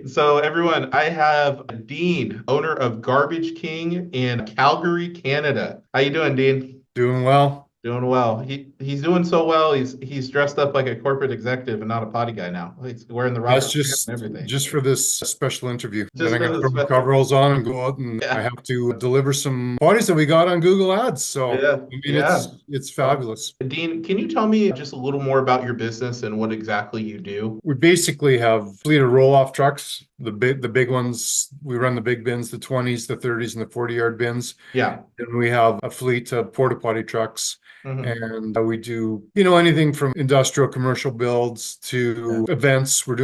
So everyone, I have Dean, owner of Garbage King in Calgary, Canada. How you doing, Dean? Doing well. Doing well. He's doing so well. He's dressed up like a corporate executive and not a potty guy now. He's wearing the That's Robert Plant and everything. just for this special interview. Then Just I for got to the throw my special. coveralls on and go out, and I Yeah, have to deliver some parties that we got on Google Ads. So yeah, I mean, yeah. it's Oh. fabulous. Dean, can you tell me just a little more about your business and what exactly you do? We basically have a fleet of roll-off trucks. The big ones, we run the big bins, the 20s, the 30s, and the 40-yard bins. Yeah. And we have a fleet of porta potty trucks. Hmm. And we do, anything from industrial commercial builds Yeah. to events. We're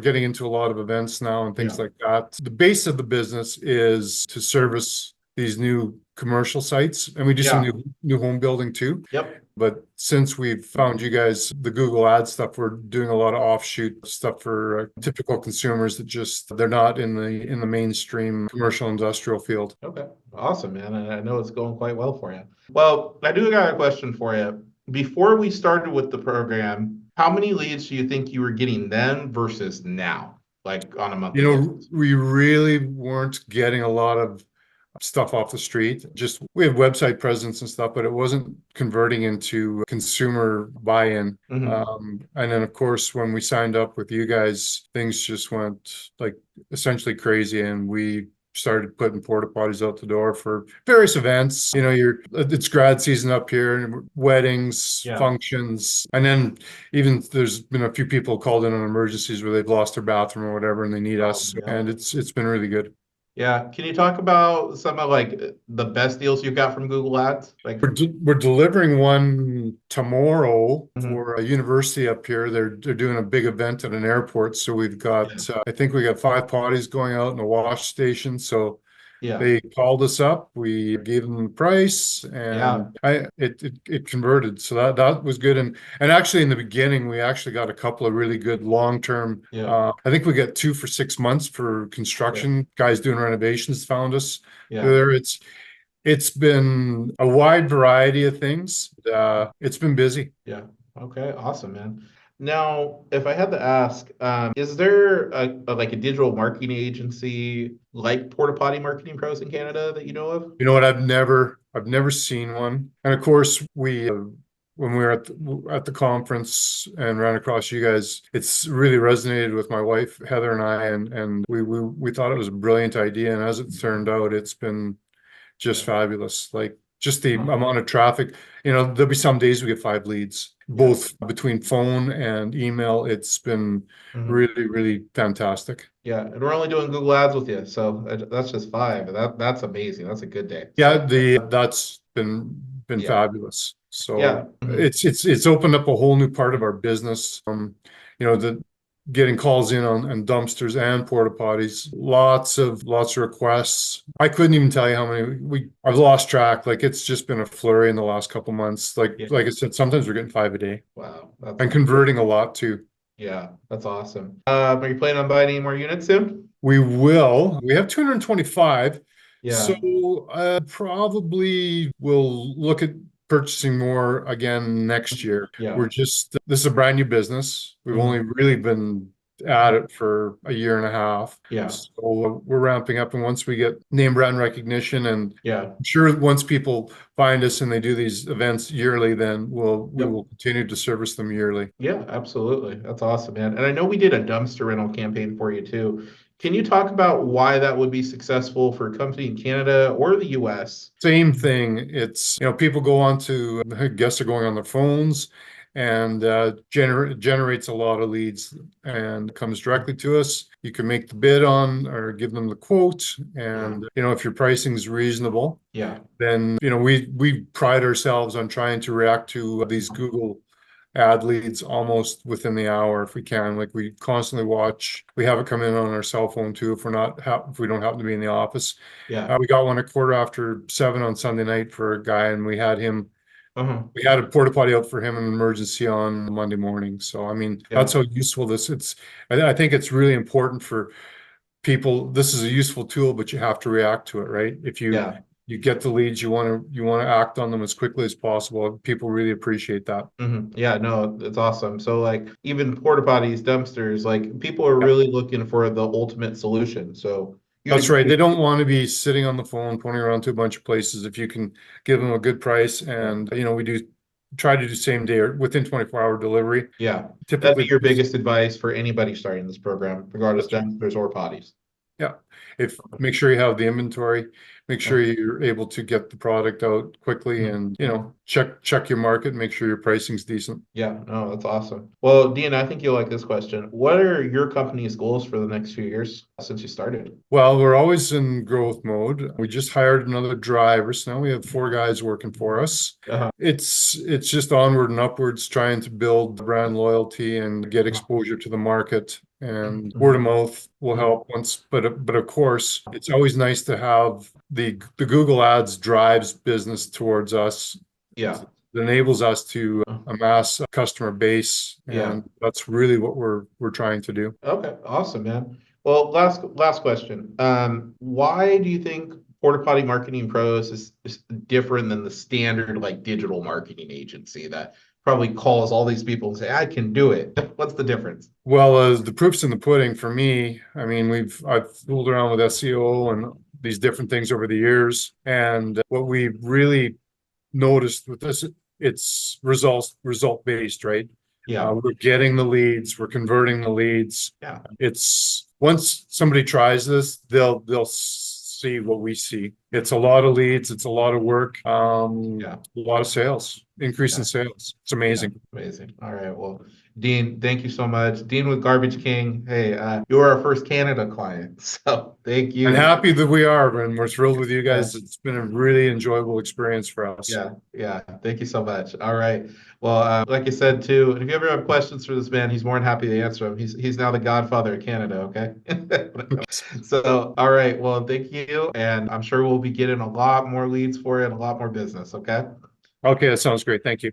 getting into a lot of events now and things Yeah. like that. The base of the business is to service these new commercial sites, and we do some Yeah. new home building too. Yep. But since we've found you guys, the Google Ad stuff, we're doing a lot of offshoot stuff for typical consumers that just they're not in the mainstream commercial industrial field. Okay. Awesome, man. And I know it's going quite well for you. Well, I do got a question for you. Before we started with the program, how many leads do you think you were getting then versus now, like on a monthly basis? We really weren't getting a lot of stuff off the street. Just we have website presence and stuff, but it wasn't converting into consumer buy-in. Hmm. And then, of course, when we signed up with you guys, things just went like essentially crazy, and we started putting porta potties out the door for various events. It's grad season up here, and weddings, Yeah. functions, and then even there's been a few people called in on emergencies where they've lost their bathroom or whatever, and they need Oh, us, yeah. and it's been really good. Yeah. Can you talk about some of like the best deals you got from Google Ads? Like from. We're delivering one tomorrow Mhm. for a university up here. They're doing a big event at an airport, so we've Yeah. got I think we got 5 potties going out in a wash station. So Yeah. they called us up, we gave them the price, Yeah. and it converted. So that was good. And actually in the beginning, we actually got a couple of really good long-term. Yeah. I think we got 2 for 6 months for Yeah. construction. Guys doing renovations found us Yeah. there. It's been a wide variety of things. It's been busy. Yeah. Okay. Awesome, man. Now, if I had to ask, is there like a digital marketing agency like Porta Potty Marketing Pros in Canada that you know of? You know what? I've never seen one. And of course, we when we were at the conference and ran across you guys, it's really resonated with my wife Heather and I, and we thought it was a brilliant idea. And as it turned out, it's been just Yeah. fabulous. Like just the Uh-huh. amount of traffic. There'll be some days we get 5 leads, Yeah. both between phone and email. It's been Hmm. really, really fantastic. Yeah. And we're only doing Google Ads with you, so that's just five. That's amazing. That's a good day. Yeah, So that's been yeah. fabulous. Yeah. So Hmm. it's opened up a whole new part of our business. The getting calls in on dumpsters and porta potties. Lots of requests. I couldn't even tell you how many I've lost track. Like it's just been a flurry in the last couple months. Like Yeah. like I said, sometimes we're getting 5 a day Wow. That's and awesome. converting a lot too. Yeah. That's awesome. Are you planning on buying any more units soon? We will. We have 225. So Yeah. probably we'll look at purchasing more again next year. Yeah. This is a brand new business. We've only Hmm. really been at it for a year and a half. Yeah. So we're ramping up. And once we get name brand recognition, and Yeah. I'm sure once people find us and they do these events yearly, then we Yep. will continue to service them yearly. Yeah, absolutely. That's awesome, man. And I know we did a dumpster rental campaign for you too. Can you talk about why that would be successful for a company in Canada or the US? Same thing. It's, people go on to, guests are going on their phones, and generates a lot of leads and comes directly to us. You can make the bid on or give them the quote. Yeah. And, if your pricing is reasonable, Yeah. then, we pride ourselves on trying to react to these Google ad leads almost within the hour if we can. Like we constantly watch. We have it come in on our cell phone too if we don't happen to be in the office. Yeah. We got one at 7:15 on Sunday night for a guy, and Uh-huh. we had a porta potty out for him in an emergency on Monday morning. So I mean, Yeah. that's how useful this. I think it's really important for people. This is a useful tool, but you have to react to it, right? If you Yeah. you get the leads, you want to act on them as quickly as possible. People really appreciate that. Yeah, no, it's awesome. So like even porta potties, dumpsters, like people are Yeah. really looking for the ultimate solution. So you That's right. They don't want to be sitting on the phone, pointing around to a bunch of places. If you can give them a good price, and we do try to do same day or within 24-hour delivery. yeah, that'd be Typically, your biggest advice for anybody starting this program, regardless that's right. dumpsters or potties. Yeah. If make sure you have the inventory, make sure Yeah. you're able to get the product out quickly, and check your market, make sure your pricing's decent. Yeah, no, that's awesome. Well, Dean, I think you'll like this question. What are your company's goals for the next few years since you started? Well, we're always in growth mode. We just hired another driver, so now we have 4 guys working for us. Uh-huh. It's just onward and upwards, trying to build brand loyalty and get exposure to the market. And word of mouth will help once, but of course, it's always nice to have the Google Ads drives business towards us. Yeah. It enables us to amass a customer base, Yeah. and that's really what we're trying to do. Okay, awesome, man. Well, last question. Why do you think Porta Potty Marketing Pros is different than the standard like digital marketing agency that probably calls all these people and say, I can do it? What's the difference? Well, the proof's in the pudding for me. I mean, I've fooled around with SEO and these different things over the years, and what we really noticed with this, it's result based, right? Yeah. We're getting the leads, we're converting the leads. Yeah. It's once somebody tries this, they'll see what we see. It's a lot of leads, it's a lot of work, Yeah. a lot of sales, increase in sales. It's amazing. Amazing. All right. Well, Dean, thank you so much. Dean with Garbage King. Hey, you were our first Canada client. So thank you. And happy that we are, and we're thrilled with you guys. It's been a really enjoyable experience for us. Yeah. Thank you so much. All right. Well, like I said too, if you ever have questions for this man, he's more than happy to answer them. He's now the godfather of Canada. Okay. So, all right. Well, thank you, and I'm sure we'll be getting a lot more leads for you and a lot more business. Okay. Okay, that sounds great. Thank you.